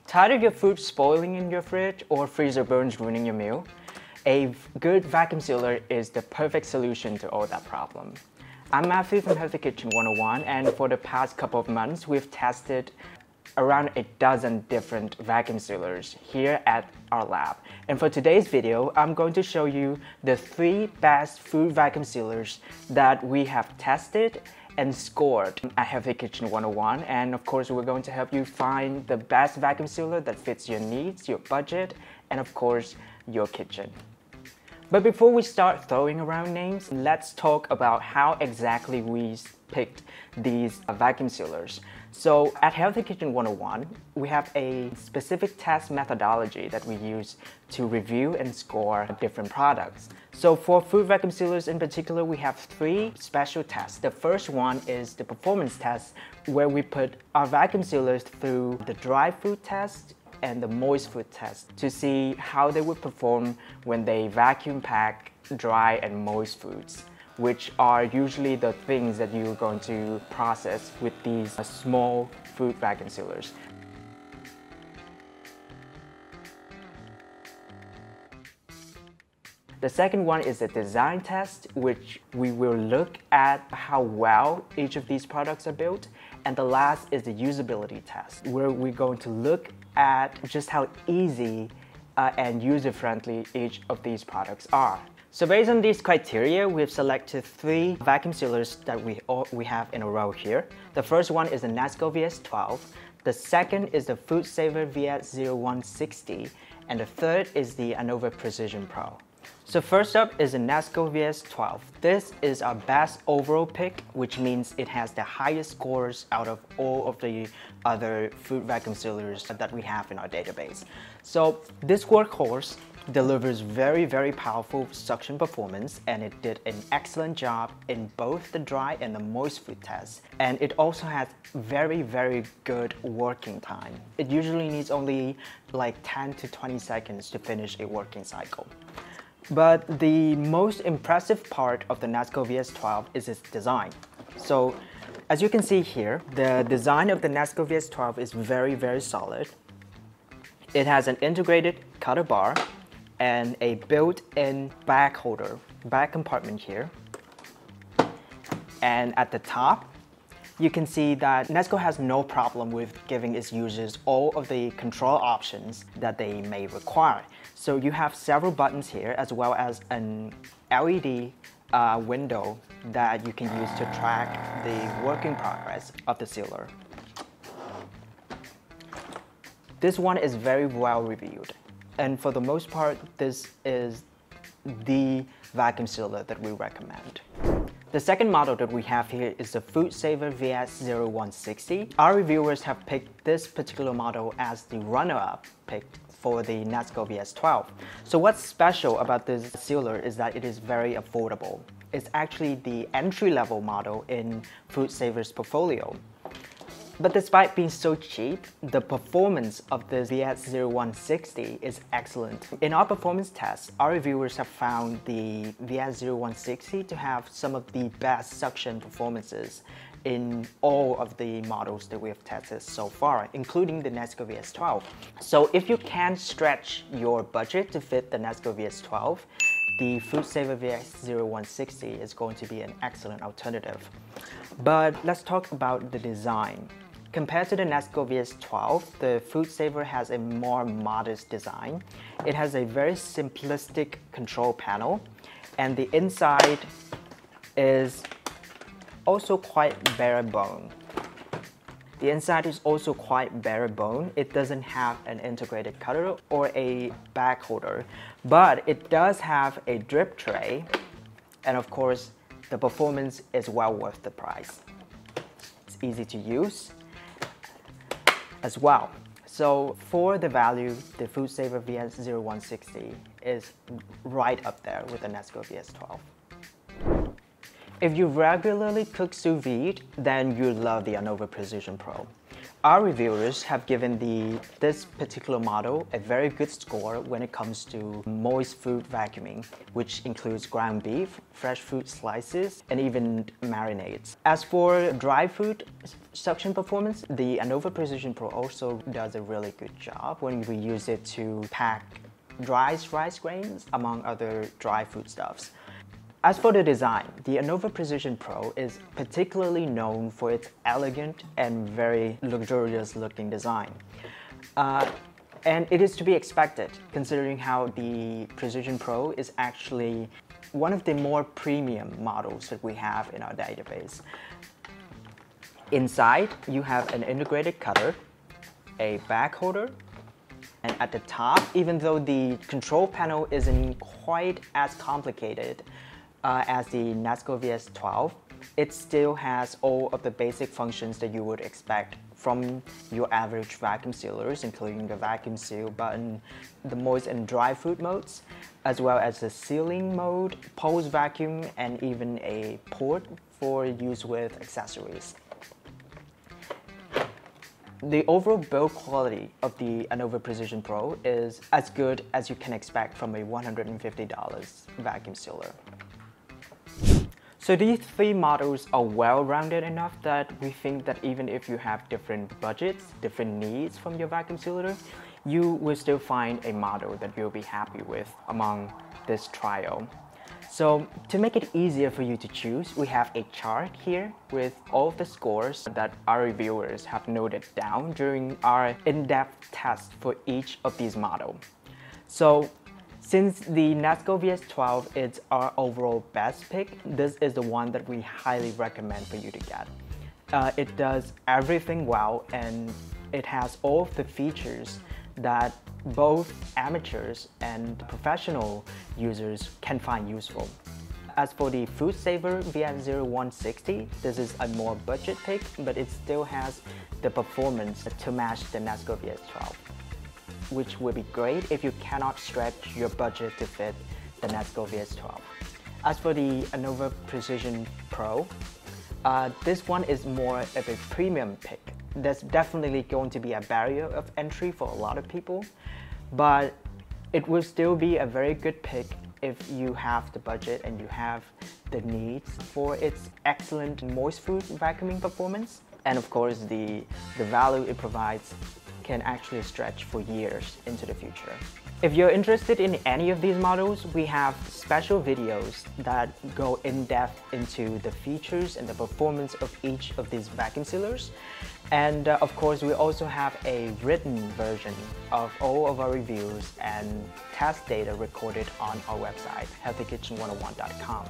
Tired of your food spoiling in your fridge or freezer burns ruining your meal? A good vacuum sealer is the perfect solution to all that problem. I'm Matthew from Healthy Kitchen 101, and for the past couple of months, we've tested around a dozen different vacuum sealers here at our lab. And for today's video, I'm going to show you the 3 best food vacuum sealers that we have tested and scored at Healthy Kitchen 101. And of course, we're going to help you find the best vacuum sealer that fits your needs, your budget, and of course, your kitchen. But before we start throwing around names, let's talk about how exactly we picked these vacuum sealers. So at Healthy Kitchen 101, we have a specific test methodology that we use to review and score different products. So for food vacuum sealers in particular, we have 3 special tests. The first one is the performance test, where we put our vacuum sealers through the dry food test and the moist food test to see how they would perform when they vacuum pack dry and moist foods, which are usually the things that you're going to process with these small food vacuum sealers. The second one is a design test, which we will look at how well each of these products are built. And the last is the usability test, where we're going to look at just how easy and user-friendly each of these products are. So based on these criteria, we've selected 3 vacuum sealers that we have in a row here. The first one is the Nesco VS-12, the second is the FoodSaver VS-0160, and the third is the Anova Precision Pro. So first up is the Nesco VS-12. This is our best overall pick, which means it has the highest scores out of all of the other food vacuum sealers that we have in our database. So this workhorse delivers very powerful suction performance, and it did an excellent job in both the dry and the moist food tests. And it also has very good working time. It usually needs only like 10 to 20 seconds to finish a working cycle. But the most impressive part of the Nesco VS-12 is its design. So as you can see here, the design of the Nesco VS-12 is very solid. It has an integrated cutter bar and a built-in bag holder, bag compartment here. And at the top, you can see that Nesco has no problem with giving its users all of the control options that they may require. So you have several buttons here, as well as an LED window that you can use to track the working progress of the sealer. This one is very well reviewed, and for the most part, this is the vacuum sealer that we recommend. The second model that we have here is the FoodSaver VS-0160. Our reviewers have picked this particular model as the runner-up pick for the Nesco VS-12. So what's special about this sealer is that it is very affordable. It's actually the entry-level model in FoodSaver's portfolio. But despite being so cheap, the performance of the VS-0160 is excellent. In our performance tests, our reviewers have found the VS-0160 to have some of the best suction performances in all of the models that we have tested so far, including the Nesco VS-12. So if you can stretch your budget to fit the Nesco VS-12, the FoodSaver VS-0160 is going to be an excellent alternative. But let's talk about the design. Compared to the Nesco VS-12, the FoodSaver has a more modest design. It has a very simplistic control panel, and the inside is also quite bare bone. The inside is also quite bare bone. It doesn't have an integrated cutter or a bag holder, but it does have a drip tray, and of course, the performance is well worth the price. It's easy to use as well. So for the value, the FoodSaver VS-0160 is right up there with the Nesco VS-12. If you regularly cook sous vide, then you'll love the Anova Precision Pro. Our reviewers have given this particular model a very good score when it comes to moist food vacuuming, which includes ground beef, fresh fruit slices, and even marinades. As for dry food suction performance, the Anova Precision Pro also does a really good job when we use it to pack dry rice grains, among other dry foodstuffs. As for the design, the Anova Precision Pro is particularly known for its elegant and very luxurious looking design. And it is to be expected, considering how the Precision Pro is actually one of the more premium models that we have in our database. Inside, you have an integrated cutter, a bag holder, and at the top, even though the control panel isn't quite as complicated as the Nesco VS-12, it still has all of the basic functions that you would expect from your average vacuum sealers, including the vacuum seal button, the moist and dry food modes, as well as the sealing mode, pulse vacuum, and even a port for use with accessories. The overall build quality of the Anova Precision Pro is as good as you can expect from a $150 vacuum sealer. So these three models are well-rounded enough that we think that even if you have different budgets, different needs from your vacuum sealer, you will still find a model that you'll be happy with among this trio. So to make it easier for you to choose, we have a chart here with all of the scores that our reviewers have noted down during our in-depth test for each of these models. So since the Nesco VS-12 is our overall best pick, this is the one that we highly recommend for you to get. It does everything well, and it has all of the features that both amateurs and professional users can find useful. As for the FoodSaver VS-0160, this is a more budget pick, but it still has the performance to match the Nesco VS-12, which would be great if you cannot stretch your budget to fit the Nesco VS-12. As for the Anova Precision Pro, this one is more of a premium pick. There's definitely going to be a barrier of entry for a lot of people, but it will still be a very good pick if you have the budget and you have the needs for its excellent moist food vacuuming performance. And of course, the value it provides can actually stretch for years into the future. If you're interested in any of these models, we have special videos that go in depth into the features and the performance of each of these vacuum sealers. And of course, we also have a written version of all of our reviews and test data recorded on our website, healthykitchen101.com.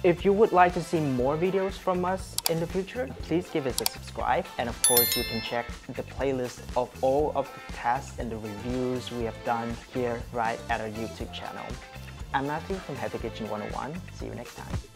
If you would like to see more videos from us in the future, please give us a subscribe. And of course, you can check the playlist of all of the tests and the reviews we have done here right at our YouTube channel. I'm Matthew from Healthy Kitchen 101. See you next time.